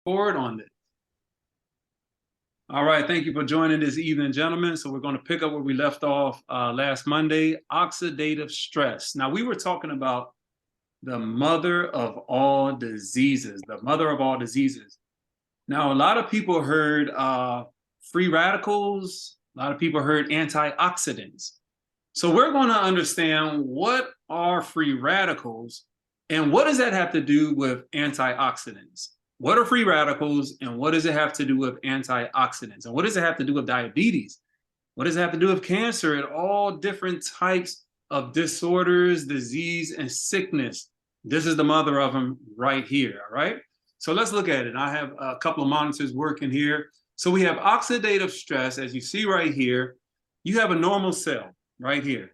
Forward on this. All right, thank you for joining this evening, gentlemen. So we're going to pick up where we left off last Monday, oxidative stress. Now, we were talking about the mother of all diseases, the mother of all diseases. Now, a lot of people heard free radicals. A lot of people heard antioxidants. So we're going to understand what are free radicals and what does that have to do with antioxidants? What are free radicals and what does it have to do with antioxidants? And what does it have to do with diabetes? What does it have to do with cancer and all different types of disorders, disease, and sickness? This is the mother of them right here, all right? So let's look at it. I have a couple of monitors working here. So we have oxidative stress, as you see right here. You have a normal cell right here.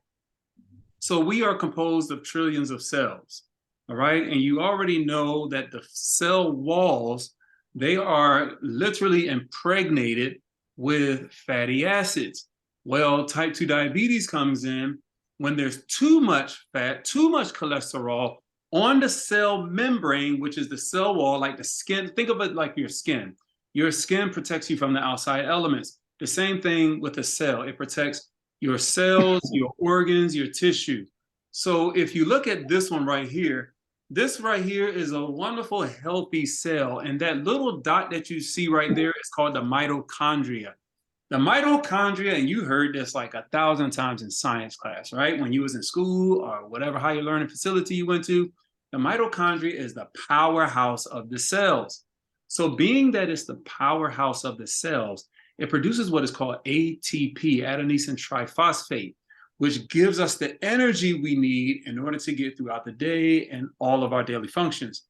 So we are composed of trillions of cells. All right, and you already know that the cell walls, they are literally impregnated with fatty acids. Well, type 2 diabetes comes in when there's too much fat, too much cholesterol on the cell membrane, which is the cell wall, like the skin. Think of it like your skin. Your skin protects you from the outside elements. The same thing with a cell. It protects your cells, your organs, your tissue. So if you look at this one right here, this right here is a wonderful, healthy cell. And that little dot that you see right there is called the mitochondria. The mitochondria, and you heard this like 1,000 times in science class, right? When you was in school or whatever higher learning facility you went to, the mitochondria is the powerhouse of the cells. So being that it's the powerhouse of the cells, it produces what is called ATP, adenosine triphosphate, which gives us the energy we need in order to get throughout the day and all of our daily functions.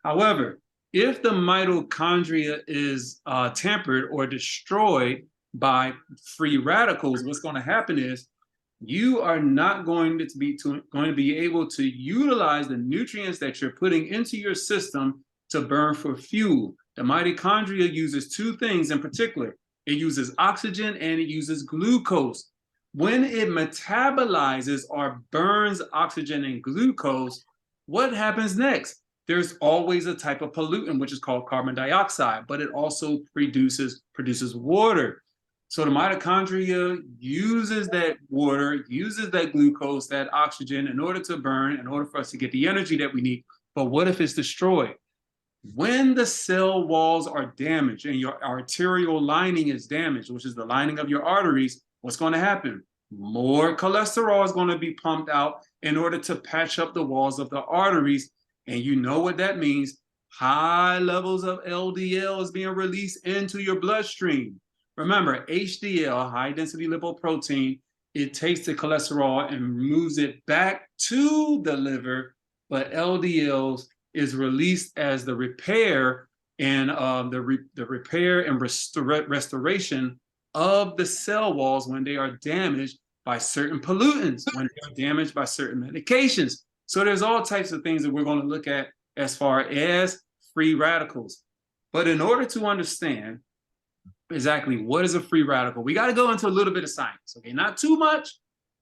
However, if the mitochondria is tampered or destroyed by free radicals, what's going to happen is you are not going to be able to utilize the nutrients that you're putting into your system to burn for fuel. The mitochondria uses two things in particular. It uses oxygen and it uses glucose. When it metabolizes or burns oxygen and glucose, what happens next? There's always a type of pollutant, which is called carbon dioxide, but it also produces water. So the mitochondria uses that water, uses that glucose, that oxygen in order to burn, in order for us to get the energy that we need. But what if it's destroyed? When the cell walls are damaged and your arterial lining is damaged, which is the lining of your arteries, what's going to happen? More cholesterol is going to be pumped out in order to patch up the walls of the arteries. And you know what that means. High levels of LDL is being released into your bloodstream. Remember, HDL, high density lipoprotein, it takes the cholesterol and moves it back to the liver, but LDLs is released as the repair and the repair and restoration of the cell walls when they are damaged by certain pollutants, when they are damaged by certain medications. So there's all types of things that we're going to look at as far as free radicals. But in order to understand exactly what is a free radical, we got to go into a little bit of science, okay? Not too much,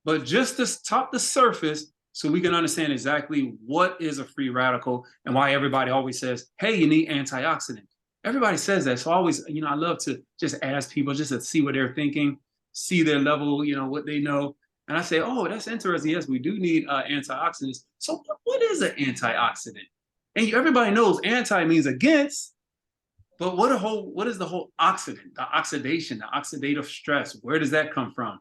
but just to top the surface so we can understand exactly what is a free radical and why everybody always says, hey, you need antioxidants. Everybody says that. So I always, I love to just ask people just to see what they're thinking, see their level, what they know. And I say, oh, that's interesting. Yes, we do need antioxidants. So what is an antioxidant? And everybody knows anti means against, but what is the whole oxidant, the oxidation, the oxidative stress? Where does that come from?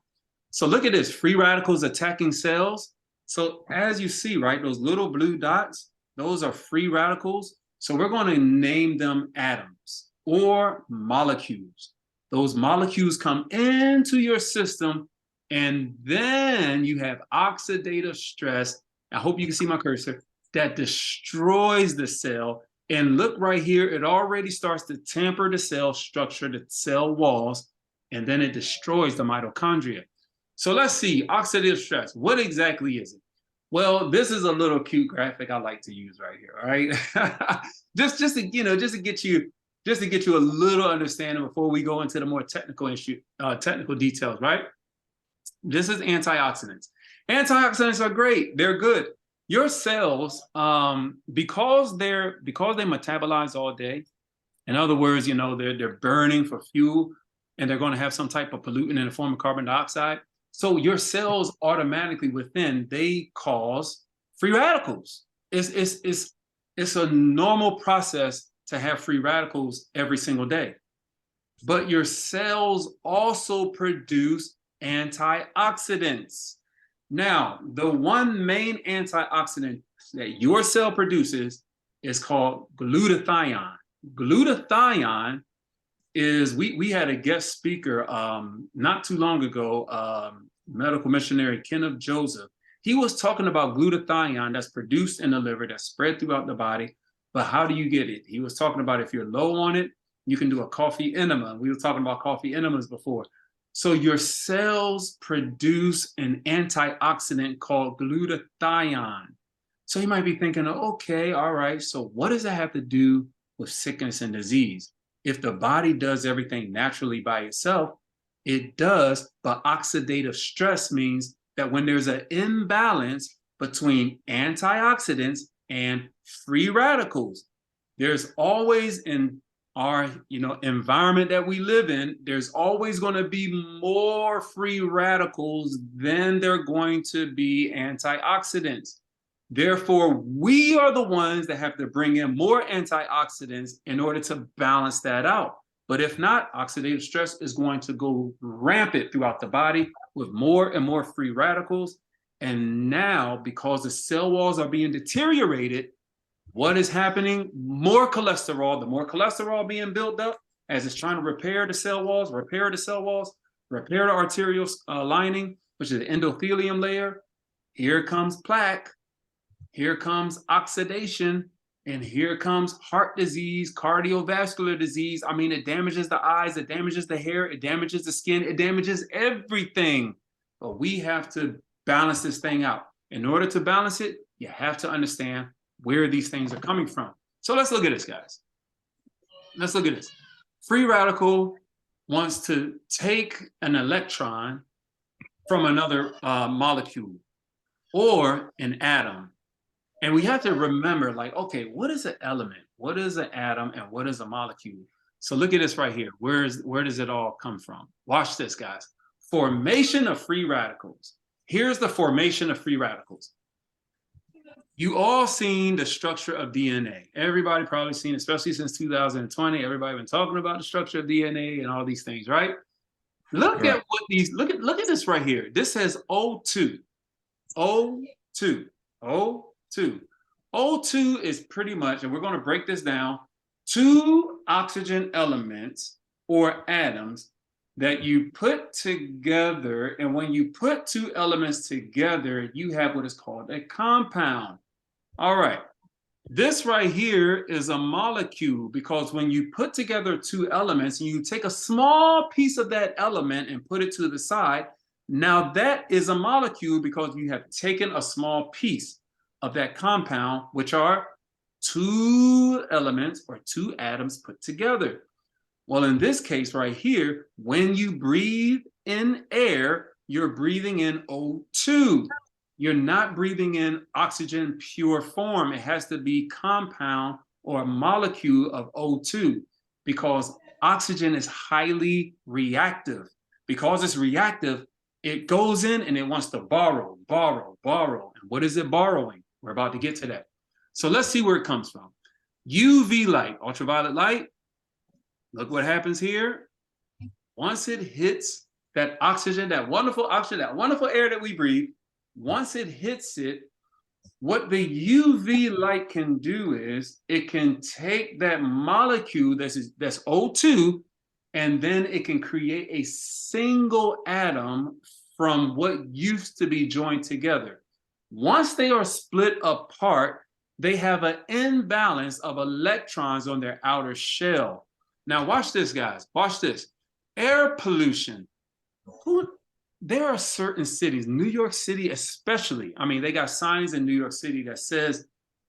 So look at this, free radicals attacking cells. So as you see, right, those little blue dots, those are free radicals. So we're going to name them atoms or molecules. Those molecules come into your system, and then you have oxidative stress. I hope you can see my cursor, that destroys the cell. And look right here, it already starts to tamper the cell structure, the cell walls, and then it destroys the mitochondria. So let's see, oxidative stress. What exactly is it? Well, this is a little cute graphic I like to use right here, all right? just to get you a little understanding before we go into the more technical details, right? This is antioxidants. Antioxidants are great. They're good. Your cells, because they metabolize all day, In other words, they're burning for fuel, and they're going to have some type of pollutant in the form of carbon dioxide. So your cells automatically within, they cause free radicals. It's a normal process to have free radicals every single day. But your cells also produce antioxidants. Now, the one main antioxidant that your cell produces is called glutathione. Glutathione is, we had a guest speaker not too long ago, medical missionary Kenneth Joseph. He was talking about glutathione that's produced in the liver, that's spread throughout the body. But how do you get it? He was talking about if you're low on it, you can do a coffee enema. We were talking about coffee enemas before. So your cells produce an antioxidant called glutathione. So you might be thinking, okay, all right, so what does that have to do with sickness and disease? If the body does everything naturally by itself, it does, but oxidative stress means that when there's an imbalance between antioxidants and free radicals, there's always in our environment that we live in, there's always going to be more free radicals than there are going to be antioxidants. Therefore, we are the ones that have to bring in more antioxidants in order to balance that out. But if not, oxidative stress is going to go rampant throughout the body with more and more free radicals. And now, because the cell walls are being deteriorated, what is happening? More cholesterol. The more cholesterol being built up as it's trying to repair the cell walls, repair the arterial lining, which is the endothelium layer. Here comes plaque. Here comes oxidation. And here comes heart disease, cardiovascular disease. I mean, it damages the eyes, it damages the hair, it damages the skin, it damages everything. But we have to balance this thing out. In order to balance it, you have to understand where these things are coming from. So let's look at this, guys. Let's look at this. Free radical wants to take an electron from another molecule or an atom. And we have to remember, like, okay, what is an element? What is an atom? And what is a molecule? So look at this right here. Where does it all come from? Watch this, guys. Formation of free radicals. Here's the formation of free radicals. You all seen the structure of DNA. Everybody probably seen, especially since 2020, everybody been talking about the structure of DNA and all these things, right? Look at what these, look at this right here. This says O2. O2. O2. O2 is pretty much, and we're going to break this down, two oxygen elements or atoms that you put together. And when you put two elements together, you have what is called a compound. All right. This right here is a molecule, because when you put together two elements and you take a small piece of that element and put it to the side, now that is a molecule because you have taken a small piece of that compound, which are two elements or two atoms put together. Well, in this case right here, when you breathe in air, you're breathing in O2. You're not breathing in oxygen pure form. It has to be compound or a molecule of O2, because oxygen is highly reactive. Because it's reactive, it goes in and it wants to borrow. And what is it borrowing? We're about to get to that. So let's see where it comes from. UV light, ultraviolet light. Look what happens here. Once it hits that oxygen, that wonderful air that we breathe, once it hits it, what the UV light can do is it can take that molecule that's O2, and then it can create a single atom from what used to be joined together. Once they are split apart, they have an imbalance of electrons on their outer shell. Now watch this, guys. Watch this. Air pollution. There are certain cities, New York City especially. I mean, they got signs in New York City that says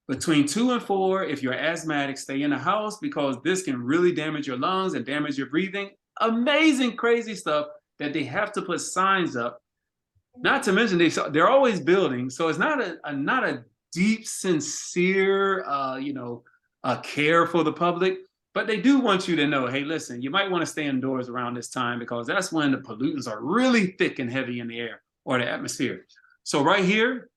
between 2 and 4, if you're asthmatic, stay in the house because this can really damage your lungs and damage your breathing. Amazing, crazy stuff that they have to put signs up. Not to mention they're always building, so it's not a deep, sincere, care for the public. But they do want you to know, hey, listen, you might want to stay indoors around this time because that's when the pollutants are really thick and heavy in the air or the atmosphere. So right here,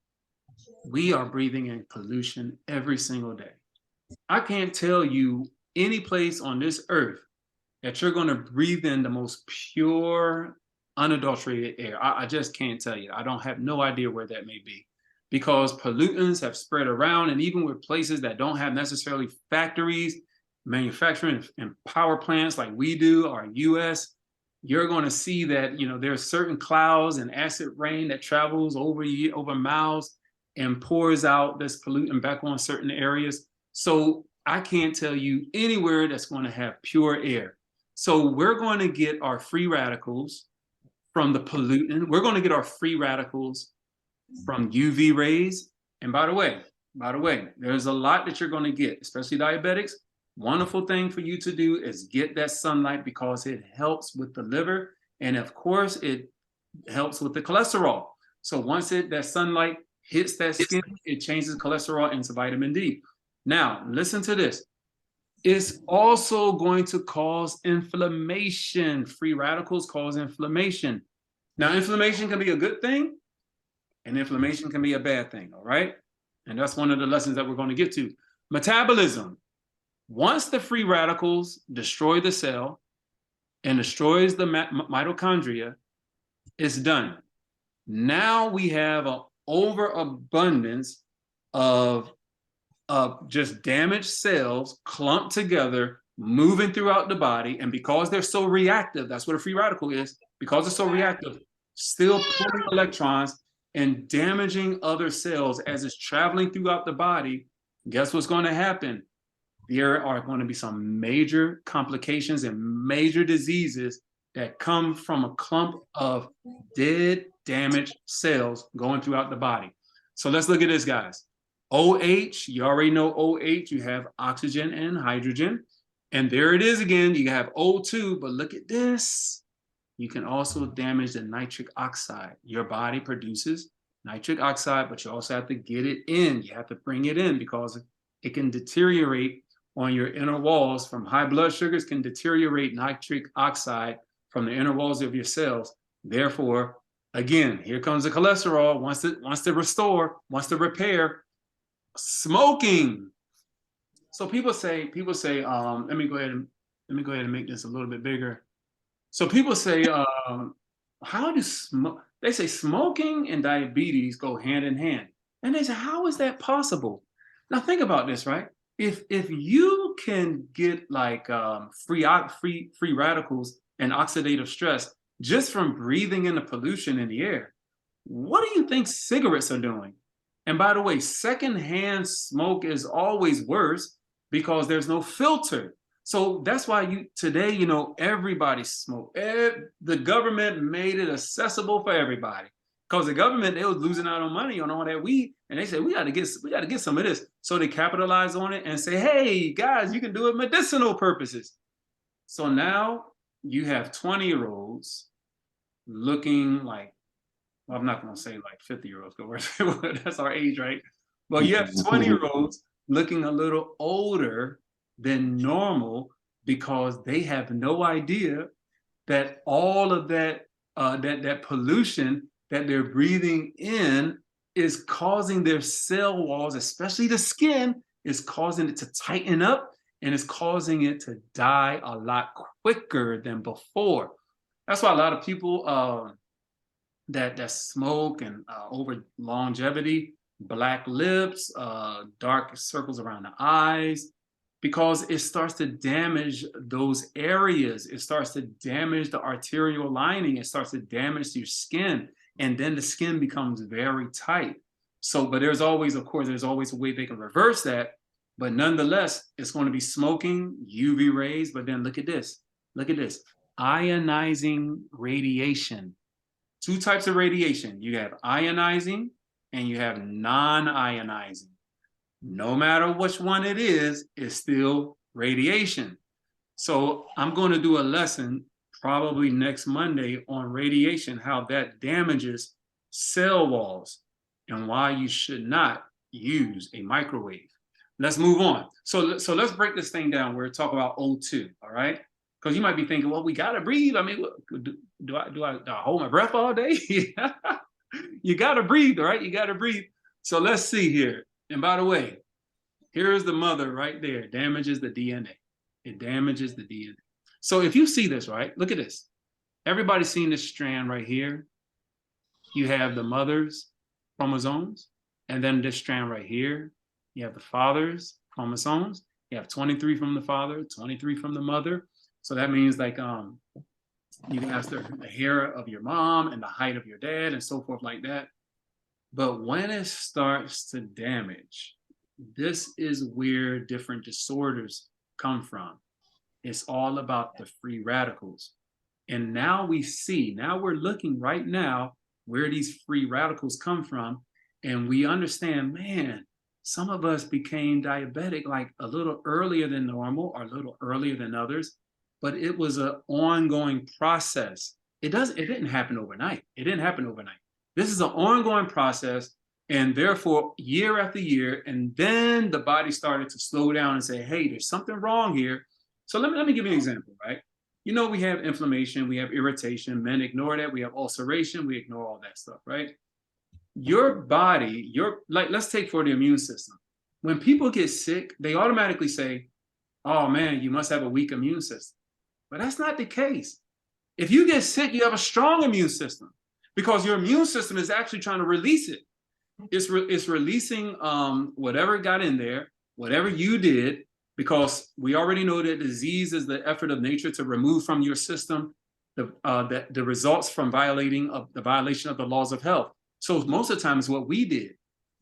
we are breathing in pollution every single day. I can't tell you any place on this earth that you're going to breathe in the most pure, unadulterated air. I just can't tell you. I don't have no idea where that may be because pollutants have spread around, and even with places that don't have necessarily factories, manufacturing and power plants like we do, our US, you're going to see that, you know, there's certain clouds and acid rain that travels over miles and pours out this pollutant back on certain areas. So I can't tell you anywhere that's going to have pure air. So we're going to get our free radicals from the pollutant. We're going to get our free radicals from UV rays. And by the way, there's a lot that you're going to get, especially diabetics. Wonderful thing for you to do is get that sunlight because it helps with the liver. And of course, it helps with the cholesterol. So once that sunlight hits that skin, it changes cholesterol into vitamin D. Now, listen to this. It's also going to cause inflammation. Free radicals cause inflammation. Now, inflammation can be a good thing, and inflammation can be a bad thing, all right? And that's one of the lessons that we're going to get to. Metabolism. Once the free radicals destroy the cell and destroys the mitochondria, it's done. Now we have an overabundance of just damaged cells clumped together, moving throughout the body. And because they're so reactive, that's what a free radical is, because it's so reactive, still pulling electrons and damaging other cells as it's traveling throughout the body. Guess what's going to happen? There are going to be some major complications and major diseases that come from a clump of dead, damaged cells going throughout the body. So let's look at this, guys. OH, you already know OH, you have oxygen and hydrogen. And there it is again, you have O2, but look at this. You can also damage the nitric oxide. Your body produces nitric oxide, but you also have to get it in. You have to bring it in because it can deteriorate on your inner walls. From high blood sugars can deteriorate nitric oxide from the inner walls of your cells. Therefore, again, here comes the cholesterol. Wants to restore, wants to repair. Smoking. So people say, let me go ahead and make this a little bit bigger. So people say, how do smoke? They say smoking and diabetes go hand in hand, and they say, how is that possible? Now think about this, right? If you can get like free radicals and oxidative stress just from breathing in the pollution in the air, what do you think cigarettes are doing? And by the way, secondhand smoke is always worse because there's no filter. So that's why today, you know, everybody smoke. The government made it accessible for everybody because the government, they was losing out on money on all that weed. And they said, we got to get some of this. So they capitalize on it and say, hey, guys, you can do it medicinal purposes. So now you have 20-year-olds looking like, well, I'm not going to say like 50-year-olds, because that's our age, right? But you have 20-year-olds looking a little older than normal because they have no idea that all of that that pollution that they're breathing in is causing their cell walls, especially the skin, is causing it to tighten up and is causing it to die a lot quicker than before. That's why a lot of people that smoke and over longevity, black lips, dark circles around the eyes, because it starts to damage those areas. It starts to damage the arterial lining. It starts to damage your skin. And then the skin becomes very tight. So, but there's always, of course, there's always a way they can reverse that. But nonetheless, it's going to be smoking, UV rays. But then look at this. Look at this. Ionizing radiation. Two types of radiation. You have ionizing and you have non-ionizing. No matter which one it is, it's still radiation. So I'm going to do a lesson probably next Monday on radiation, how that damages cell walls and why you should not use a microwave. let's move on. So let's break this thing down. We're talking about O2, all right? Because you might be thinking, well, we gotta breathe. I mean, do I hold my breath all day? You gotta breathe, all right? You gotta breathe. So let's see here. And by the way, here's the mother right there. Damages the DNA. It damages the DNA. So if you see this, right? Look at this. Everybody's seen this strand right here. You have the mother's chromosomes, and then this strand right here. You have the father's chromosomes. You have 23 from the father, 23 from the mother. So that means like you can ask the hair of your mom and the height of your dad and so forth like that. But when it starts to damage, this is where different disorders come from. It's all about the free radicals. And now we're looking right now where these free radicals come from. And we understand, man, some of us became diabetic like a little earlier than normal or a little earlier than others, but it was an ongoing process. It didn't happen overnight. It didn't happen overnight. This is an ongoing process, and therefore year after year, and then the body started to slow down and say, hey, there's something wrong here. So let me give you an example, right? You know, we have inflammation, we have irritation, men ignore that, we have ulceration, we ignore all that stuff, right? Your body, let's take for the immune system. When people get sick, they automatically say, oh man, you must have a weak immune system. But that's not the case. If you get sick, you have a strong immune system because your immune system is actually trying to release it. It's releasing whatever got in there, whatever you did, because we already know that disease is the effort of nature to remove from your system the results from violation of the laws of health. So most of the time, it's what we did.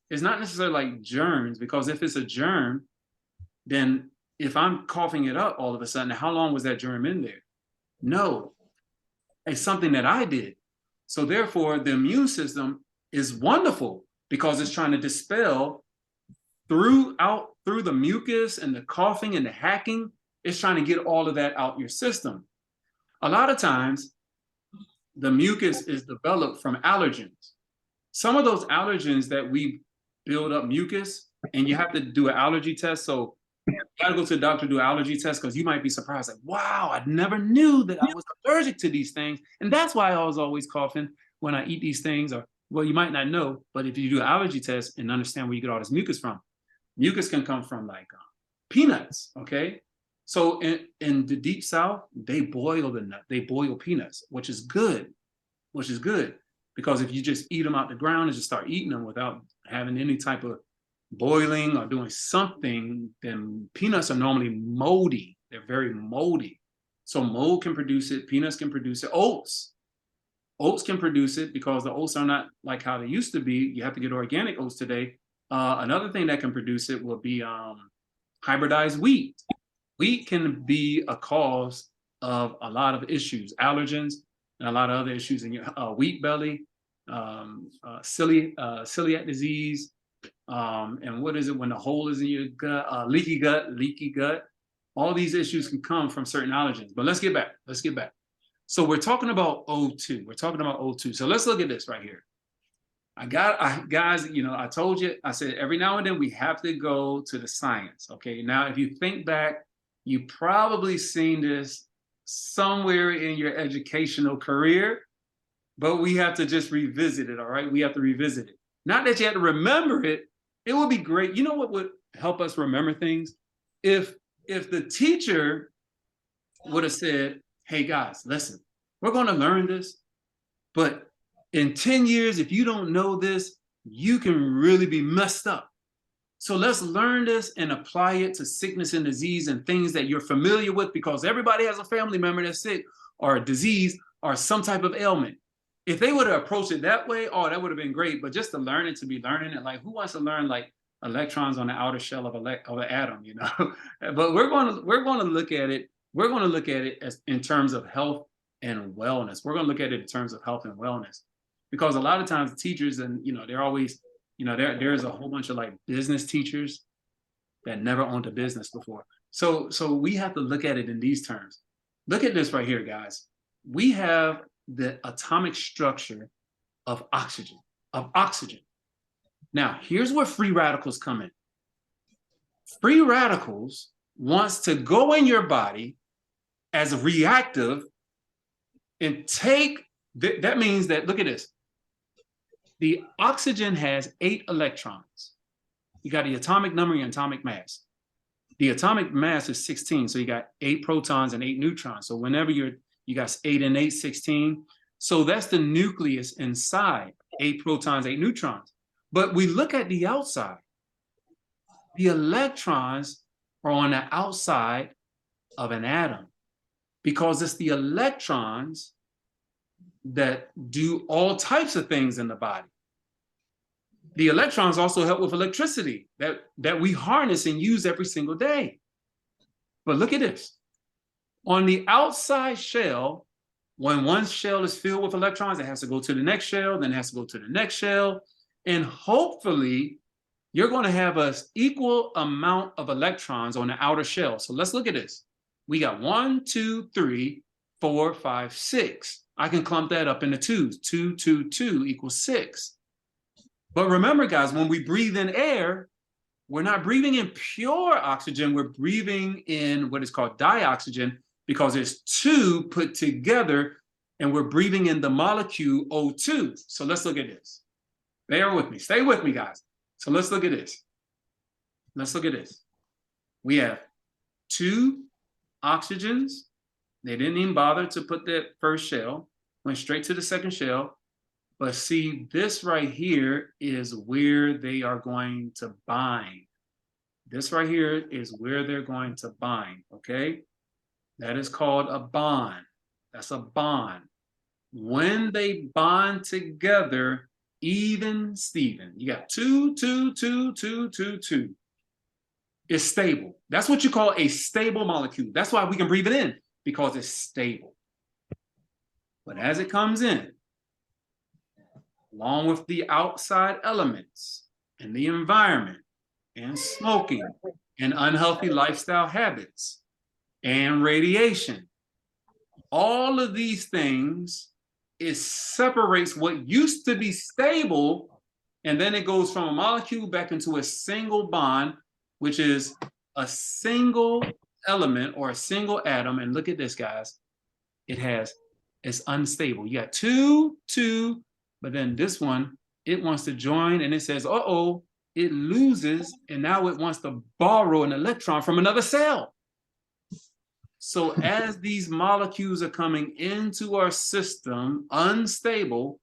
It's not necessarily like germs, because if it's a germ, then if I'm coughing it up all of a sudden, how long was that germ in there? No, it's something that I did. So therefore, the immune system is wonderful because it's trying to dispel through the mucus and the coughing and the hacking. It's trying to get all of that out your system. A lot of times, the mucus is developed from allergens. Some of those allergens that we build up mucus, and you have to do an allergy test. So you gotta go to the doctor, do an allergy test, because you might be surprised, like, wow, I never knew that I was allergic to these things. And that's why I was always coughing when I eat these things. Or, well, you might not know, but if you do an allergy test and understand where you get all this mucus from, mucus can come from like peanuts, okay? So in the deep South, they boil peanuts, which is good, because if you just eat them out the ground and just start eating them without having any type of boiling or doing something, then peanuts are normally moldy. They're very moldy. So mold can produce it, peanuts can produce it, oats can produce it because the oats are not like how they used to be. You have to get organic oats today. Another thing that can produce it will be hybridized wheat. Wheat can be a cause of a lot of issues, allergens, and a lot of other issues in your wheat belly, celiac disease, and what is it when the hole is in your gut, leaky gut. All these issues can come from certain allergens. But let's get back. So we're talking about O2. So let's look at this right here. Guys, you know, I told you, I said every now and then we have to go to the science. Okay. Now, if you think back, you probably seen this somewhere in your educational career, but we have to just revisit it. All right. We have to revisit it. Not that you have to remember it. It would be great. You know what would help us remember things? If the teacher would have said, hey guys, listen, we're going to learn this, but in 10 years, if you don't know this, you can really be messed up. So let's learn this and apply it to sickness and disease and things that you're familiar with, because everybody has a family member that's sick or a disease or some type of ailment. If they would have approached it that way, oh, that would have been great. But just to learn it, to be learning it, like who wants to learn like electrons on the outer shell of an atom, you know? But we're going to look at it. We're going to look at it as in terms of health and wellness. We're going to look at it in terms of health and wellness, because a lot of times teachers, and you know, they're always, you know, there's a whole bunch of like business teachers that never owned a business before. So we have to look at it in these terms. Look at this right here, guys. We have the atomic structure of oxygen. Now, here's where free radicals come in. Free radicals wants to go in your body as reactive and take, that means that, look at this. The oxygen has 8 electrons. You got the atomic number and atomic mass. The atomic mass is 16, so you got 8 protons and 8 neutrons. So whenever you got 8 and 8, 16. So that's the nucleus inside, 8 protons, 8 neutrons. But we look at the outside. The electrons are on the outside of an atom because it's the electrons that do all types of things in the body. The electrons also help with electricity that we harness and use every single day. But look at this. On the outside shell, when one shell is filled with electrons, it has to go to the next shell, then it has to go to the next shell. And hopefully, you're going to have an equal amount of electrons on the outer shell. So let's look at this. We got 1, 2, 3, 4, 5, 6. I can clump that up into twos. 2, 2, 2 equals 6. But remember, guys, when we breathe in air, we're not breathing in pure oxygen. We're breathing in what is called dioxygen because it's 2 put together, and we're breathing in the molecule O2. So let's look at this. Bear with me. Stay with me, guys. So let's look at this. Let's look at this. We have 2 oxygens. They didn't even bother to put that first shell. Went straight to the second shell. But see, this right here is where they are going to bind. This right here is where they're going to bind, okay? That is called a bond. That's a bond. When they bond together, even Steven, you got 2, 2, 2, 2, 2, 2. It's stable. That's what you call a stable molecule. That's why we can breathe it in, because it's stable. But as it comes in, along with the outside elements and the environment and smoking and unhealthy lifestyle habits and radiation, all of these things, it separates what used to be stable, and then it goes from a molecule back into a single bond, which is a single element or a single atom. And look at this, guys. It's unstable. You got 2, 2, but then this one, it wants to join, and it says, uh-oh, it loses, and now it wants to borrow an electron from another cell. So as these molecules are coming into our system unstable,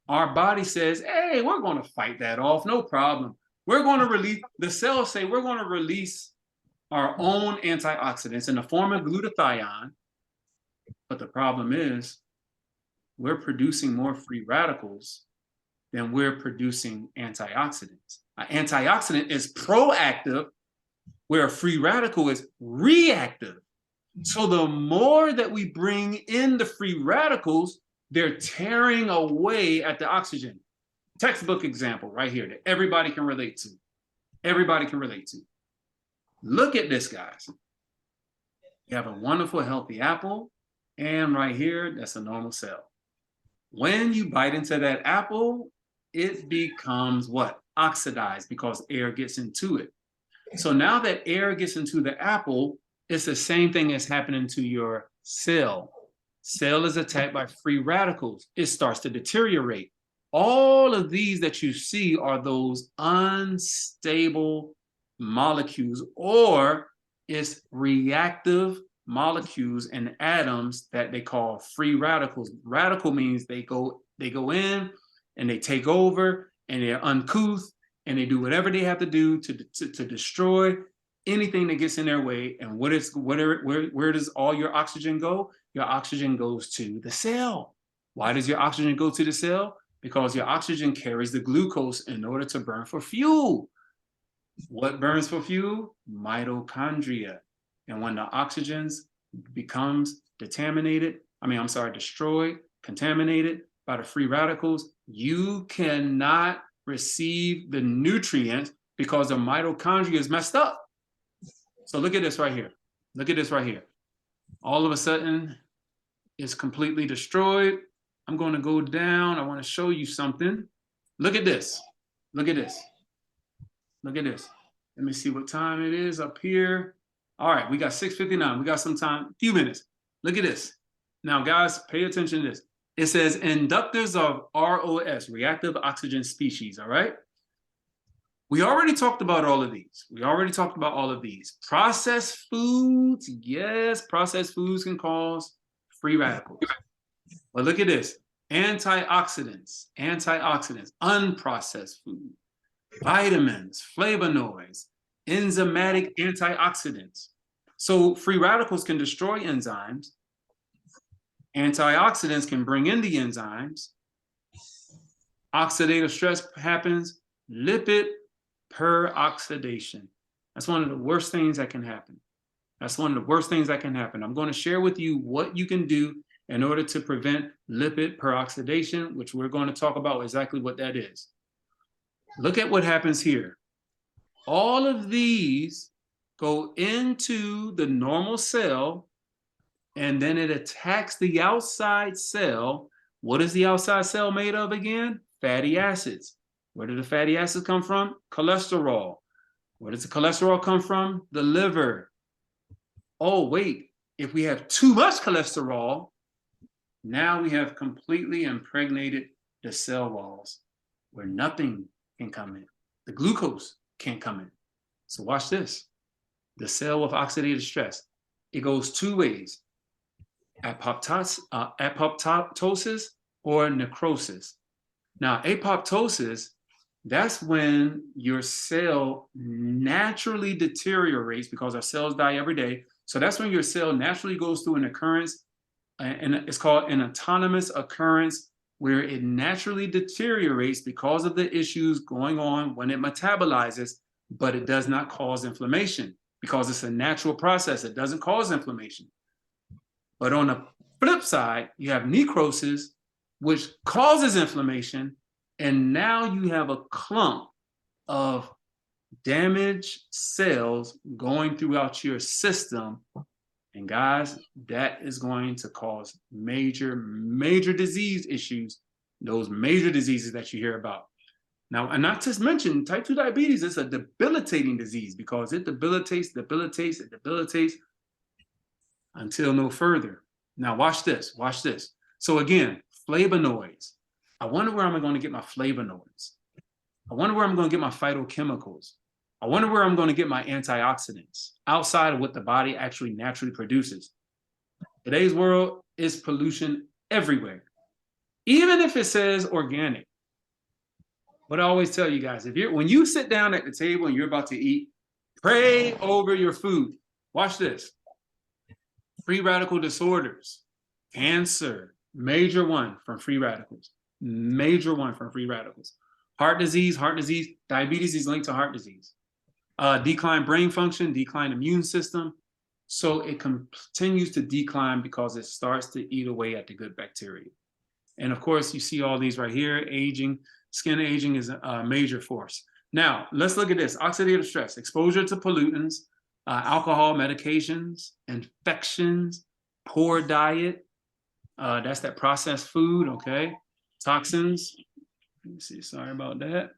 our body says, hey, we're going to fight that off, no problem. We're going to release, the cells say, we're going to release our own antioxidants in the form of glutathione. But the problem is, we're producing more free radicals than we're producing antioxidants. An antioxidant is proactive, where a free radical is reactive. So the more that we bring in the free radicals, they're tearing away at the oxygen. Textbook example right here that everybody can relate to. Everybody can relate to. Look at this, guys. You have a wonderful, healthy apple, and right here, that's a normal cell. When you bite into that apple, it becomes what? Oxidized, because air gets into it. So now that air gets into the apple, it's the same thing that's happening to your cell. Cell is attacked by free radicals. It starts to deteriorate. All of these that you see are those unstable molecules, or it's reactive molecules and atoms that they call free radicals. Radical means they go in and they take over, and they're uncouth, and they do whatever they have to do to destroy anything that gets in their way. And where does all your oxygen go? Your oxygen goes to the cell. Why does your oxygen go to the cell? Because your oxygen carries the glucose in order to burn for fuel. What burns for fuel? Mitochondria. And when the oxygen becomes destroyed, contaminated by the free radicals, you cannot receive the nutrients because the mitochondria is messed up. So look at this right here. Look at this right here. All of a sudden, it's completely destroyed. I'm going to go down. I want to show you something. Look at this. Look at this. Look at this. Let me see what time it is up here. All right, we got 6:59. We got some time, a few minutes. Look at this. Now, guys, pay attention to this. It says inductors of ROS, reactive oxygen species, all right? We already talked about all of these. Processed foods, yes, processed foods can cause free radicals. But look at this. Antioxidants, unprocessed food, vitamins, flavonoids, enzymatic antioxidants. So free radicals can destroy enzymes. Antioxidants can bring in the enzymes. Oxidative stress happens. Lipid peroxidation. That's one of the worst things that can happen. I'm going to share with you what you can do in order to prevent lipid peroxidation, which we're going to talk about exactly what that is. Look at what happens here. All of these go into the normal cell, and then it attacks the outside cell. What is the outside cell made of again? Fatty acids. Where do the fatty acids come from? Cholesterol. Where does the cholesterol come from? The liver. Oh, wait, if we have too much cholesterol, now we have completely impregnated the cell walls where nothing can come in. The glucose can't come in. So watch this. The cell with oxidative stress, it goes two ways, apoptosis or necrosis. Now, apoptosis, that's when your cell naturally deteriorates because our cells die every day. So that's when your cell naturally goes through an occurrence, and it's called an autonomous occurrence, where it naturally deteriorates because of the issues going on when it metabolizes, but it does not cause inflammation because it's a natural process. It doesn't cause inflammation. But on the flip side, you have necrosis, which causes inflammation, and now you have a clump of damaged cells going throughout your system. And guys, that is going to cause major, major disease issues, those major diseases that you hear about. Now, and not to mention, type 2 diabetes is a debilitating disease because it debilitates until no further. Now, watch this. So again, flavonoids. I wonder where I'm going to get my flavonoids. I wonder where I'm going to get my phytochemicals. I wonder where I'm going to get my antioxidants outside of what the body actually naturally produces. Today's world is pollution everywhere, even if it says organic. But I always tell you guys, when you sit down at the table and you're about to eat, pray over your food. Watch this. Free radical disorders, cancer, major one from free radicals. Heart disease, diabetes is linked to heart disease. Decline brain function, decline immune system. So it continues to decline because it starts to eat away at the good bacteria. And of course, you see all these right here. Aging, skin aging is a major force. Now, let's look at this. Oxidative stress, exposure to pollutants, alcohol, medications, infections, poor diet. That's that processed food, okay? Toxins. Let me see, sorry about that.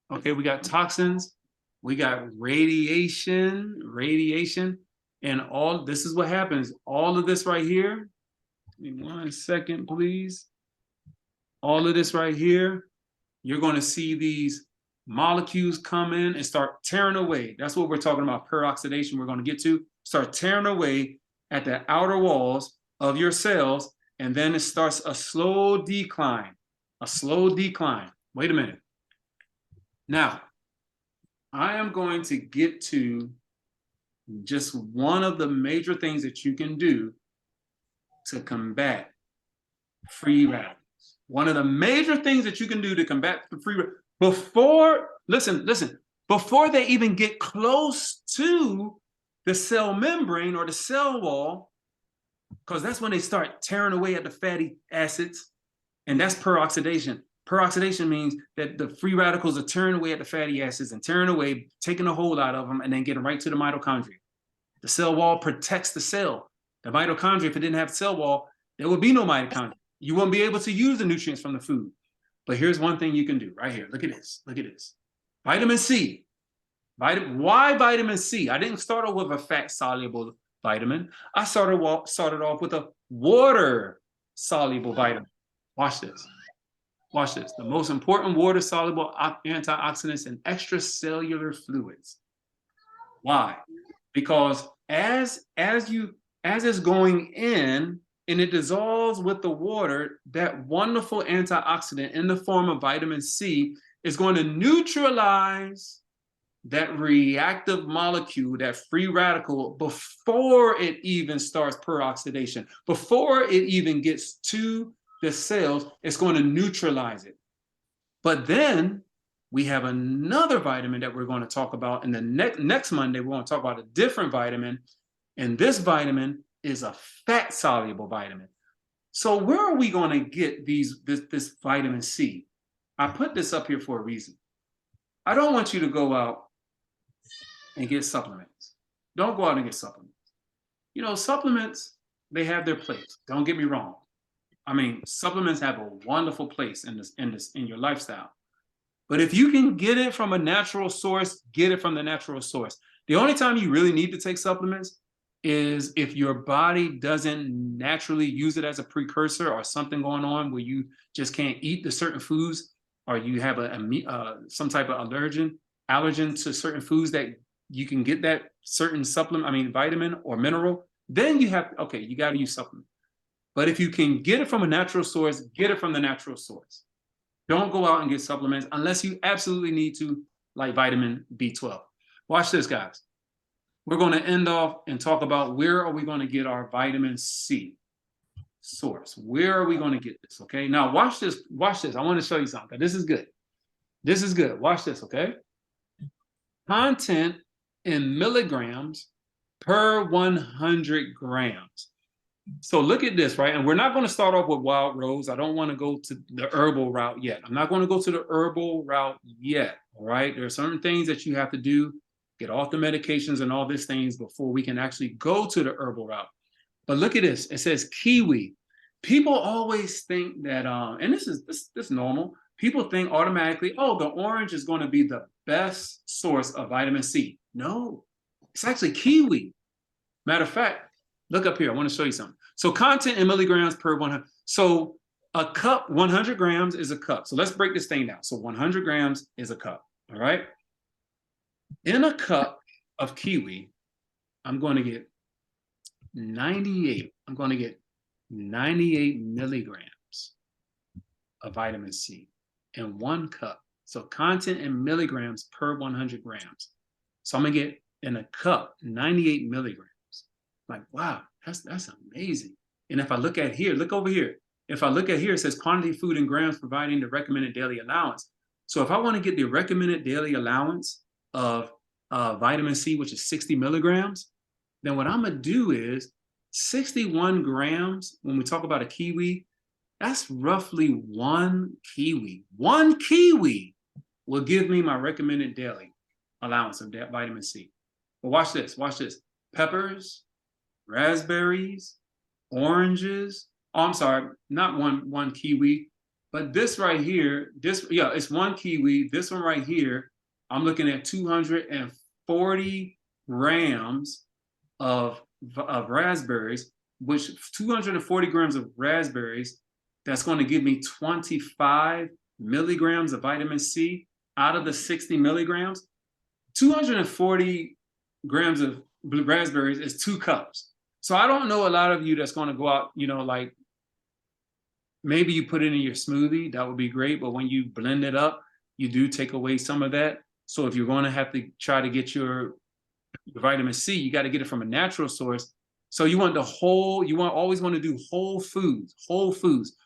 Okay, we got toxins. We got radiation, and all this is what happens. All of this right here, give me 1 second, please. All of this right here, you're going to see these molecules come in and start tearing away. That's what we're talking about, peroxidation. We're going to get to start tearing away at the outer walls of your cells, and then it starts a slow decline. Wait a minute. Now, I am going to get to just one of the major things that you can do to combat free radicals. One of the major things that you can do to combat the free radicals before they even get close to the cell membrane or the cell wall, because that's when they start tearing away at the fatty acids, and that's peroxidation. Peroxidation means that the free radicals are tearing away at the fatty acids and tearing away, taking a hold out of them, and then getting right to the mitochondria. The cell wall protects the cell. The mitochondria, if it didn't have cell wall, there would be no mitochondria. You won't be able to use the nutrients from the food. But here's one thing you can do right here. Look at this. Vitamin C. Why vitamin C? I didn't start off with a fat-soluble vitamin. I started off with a water-soluble vitamin. Watch this. Watch this. The most important water-soluble antioxidants in extracellular fluids. Why? Because as it's going in and it dissolves with the water, that wonderful antioxidant in the form of vitamin C is going to neutralize that reactive molecule, that free radical, before it even starts peroxidation, before it even gets to the cells. It's going to neutralize it. But then we have another vitamin that we're going to talk about in the next Monday. We're going to talk about a different vitamin, and this vitamin is a fat-soluble vitamin. So where are we going to get this vitamin C? I put this up here for a reason. I don't want you to go out and get supplements. Don't go out and get supplements. You know, supplements, they have their place. Don't get me wrong. I mean, supplements have a wonderful place in your lifestyle. But if you can get it from a natural source, get it from the natural source. The only time you really need to take supplements is if your body doesn't naturally use it as a precursor, or something going on where you just can't eat the certain foods, or you have some type of allergen to certain foods that you can get that certain vitamin or mineral, then you got to use supplement. But if you can get it from a natural source, get it from the natural source. Don't go out and get supplements unless you absolutely need to, like vitamin B12. Watch this, guys. We're going to end off and talk about where are we going to get our vitamin C source. Where are we going to get this? Okay. Now watch this. Watch this. I want to show you something. This is good. This is good. Watch this. Okay. Content in milligrams per 100 grams. So look at this, right? And we're not going to start off with wild rose. I don't want to go to the herbal route yet. I'm not going to go to the herbal route yet. All right. There are certain things that you have to do, get off the medications and all these things before we can actually go to the herbal route. But look at this. It says kiwi. People always think that, and this is normal. People think automatically, oh, the orange is going to be the best source of vitamin C. No, it's actually kiwi. Matter of fact, look up here. I want to show you something. So content in milligrams per 100. So a cup, 100 grams is a cup. So let's break this thing down. So 100 grams is a cup. All right. In a cup of kiwi, I'm going to get 98. I'm going to get 98 milligrams of vitamin C in 1 cup. So content in milligrams per 100 grams. So I'm going to get in a cup 98 milligrams. Like, wow, that's amazing. And if I look at here, look over here. If I look at here, it says quantity of food in grams providing the recommended daily allowance. So if I want to get the recommended daily allowance of vitamin C, which is 60 milligrams, then what I'm going to do is 61 grams. When we talk about a kiwi, that's roughly 1 kiwi. 1 kiwi will give me my recommended daily allowance of that vitamin C. But watch this. Watch this. Peppers, raspberries, oranges. Oh, I'm sorry, not one kiwi, but this right here, it's 1 kiwi. This one right here, I'm looking at 240 grams of raspberries, which 240 grams of raspberries, that's going to give me 25 milligrams of vitamin C out of the 60 milligrams. 240 grams of raspberries is 2 cups. So I don't know a lot of you that's going to go out, like maybe you put it in your smoothie. That would be great. But when you blend it up, you do take away some of that. So if you're going to have to try to get your vitamin C, you got to get it from a natural source. So you always want to do whole foods.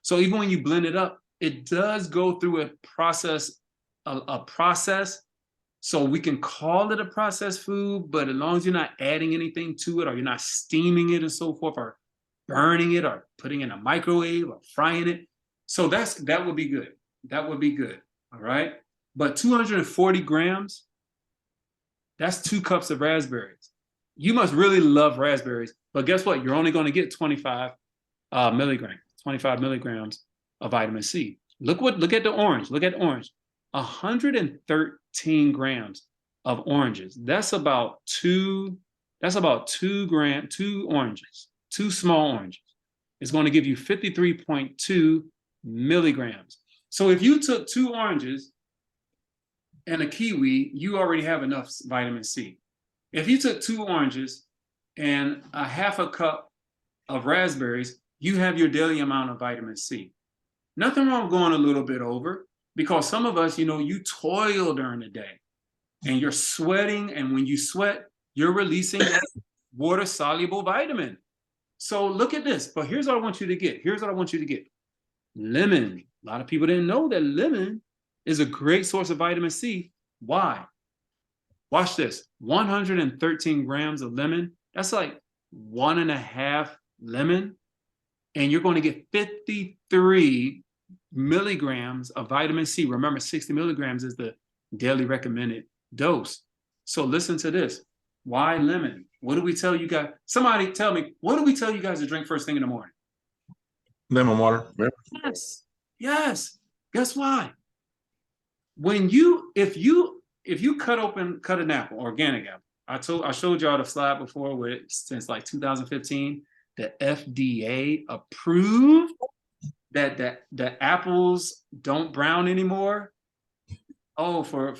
So even when you blend it up, it does go through a process. So we can call it a processed food, but as long as you're not adding anything to it, or you're not steaming it and so forth, or burning it, or putting it in a microwave, or frying it. So that would be good. That would be good. All right. But 240 grams, that's 2 cups of raspberries. You must really love raspberries, but guess what? You're only going to get 25 milligrams of vitamin C. Look at the orange. Look at the orange. 113 grams of oranges. That's about two oranges, two small oranges. It's going to give you 53.2 milligrams. So if you took 2 oranges and a kiwi, you already have enough vitamin C. If you took 2 oranges and a half a cup of raspberries, you have your daily amount of vitamin C. Nothing wrong going a little bit over, because some of us, you toil during the day and you're sweating. And when you sweat, you're releasing that water-soluble vitamin. So look at this. But here's what I want you to get. Lemon. A lot of people didn't know that lemon is a great source of vitamin C. Why? Watch this. 113 grams of lemon. That's like 1.5 lemon. And you're going to get 53 milligrams of vitamin C. Remember, 60 milligrams is the daily recommended dose. So listen to this. Why lemon? What do we tell you guys? Somebody tell me, what do we tell you guys to drink first thing in the morning? Lemon water. Yes. Guess why? If you cut an apple, organic apple. I showed y'all the slide before where since like 2015, the FDA approved that the apples don't brown anymore. Oh, for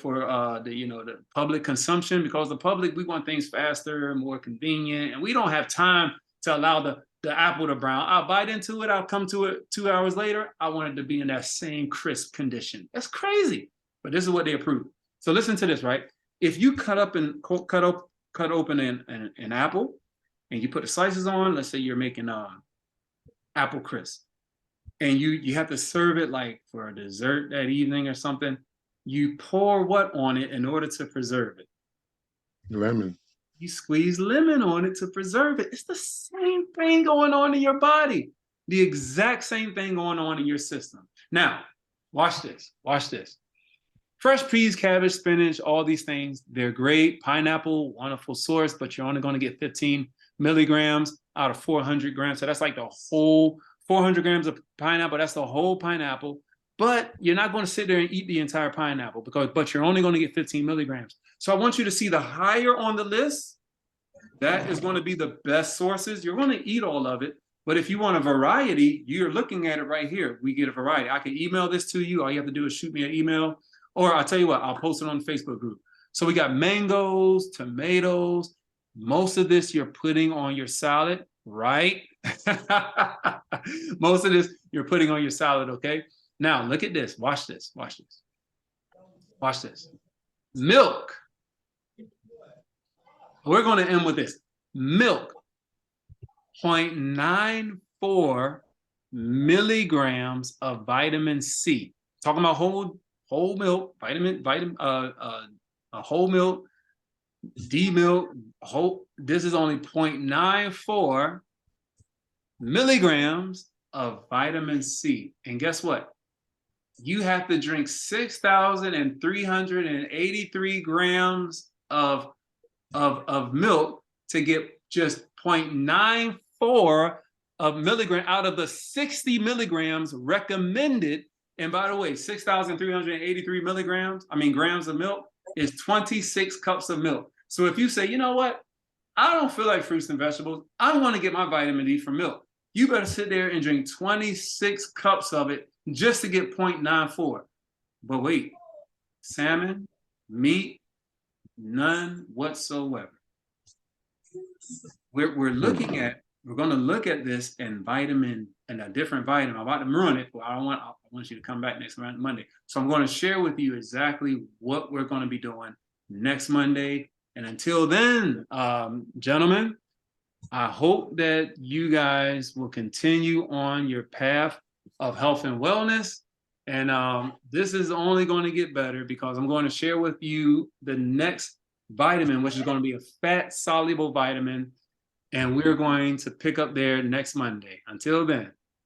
the public consumption, because the public, we want things faster, more convenient, and we don't have time to allow the apple to brown. I'll bite into it, I'll come to it 2 hours later, I want it to be in that same crisp condition. That's crazy, but this is what they approved. So listen to this, right? If you cut open an apple and you put the slices on, let's say you're making apple crisp, and you have to serve it like for a dessert that evening or something, you pour what on it in order to preserve it? Lemon. You squeeze lemon on it to preserve it. It's the same thing going on in your body. The exact same thing going on in your system. Now, watch this. Fresh peas, cabbage, spinach, all these things, they're great. Pineapple, wonderful source, but you're only going to get 15 milligrams out of 400 grams. So that's like the whole 400 grams of pineapple. That's the whole pineapple. But you're not going to sit there and eat the entire pineapple, but you're only going to get 15 milligrams. So I want you to see the higher on the list, that is going to be the best sources. You're going to eat all of it. But if you want a variety, you're looking at it right here. We get a variety. I can email this to you. All you have to do is shoot me an email. Or I'll tell you what, I'll post it on the Facebook group. So we got mangoes, tomatoes. Most of this you're putting on your salad, right? Most of this you're putting on your salad, okay? Now, look at this. Watch this. Milk. We're going to end with this. Milk. 0.94 milligrams of vitamin C. Talking about whole milk, whole milk, D milk, this is only 0.94 milligrams of vitamin C. And guess what? You have to drink 6,383 grams of milk to get just 0.94 of milligram out of the 60 milligrams recommended. And by the way, 6,383 grams of milk is 26 cups of milk. So if you say, you know what, I don't feel like fruits and vegetables, I want to get my vitamin D from milk, you better sit there and drink 26 cups of it just to get 0.94. But wait, salmon, meat, none whatsoever. We're going to look at this in vitamin and a different vitamin. I'm about to ruin it, but I want you to come back next Monday. So I'm going to share with you exactly what we're going to be doing next Monday. And until then, gentlemen, I hope that you guys will continue on your path of health and wellness. And this is only going to get better, because I'm going to share with you the next vitamin, which is going to be a fat-soluble vitamin. And we're going to pick up there next Monday. Until then.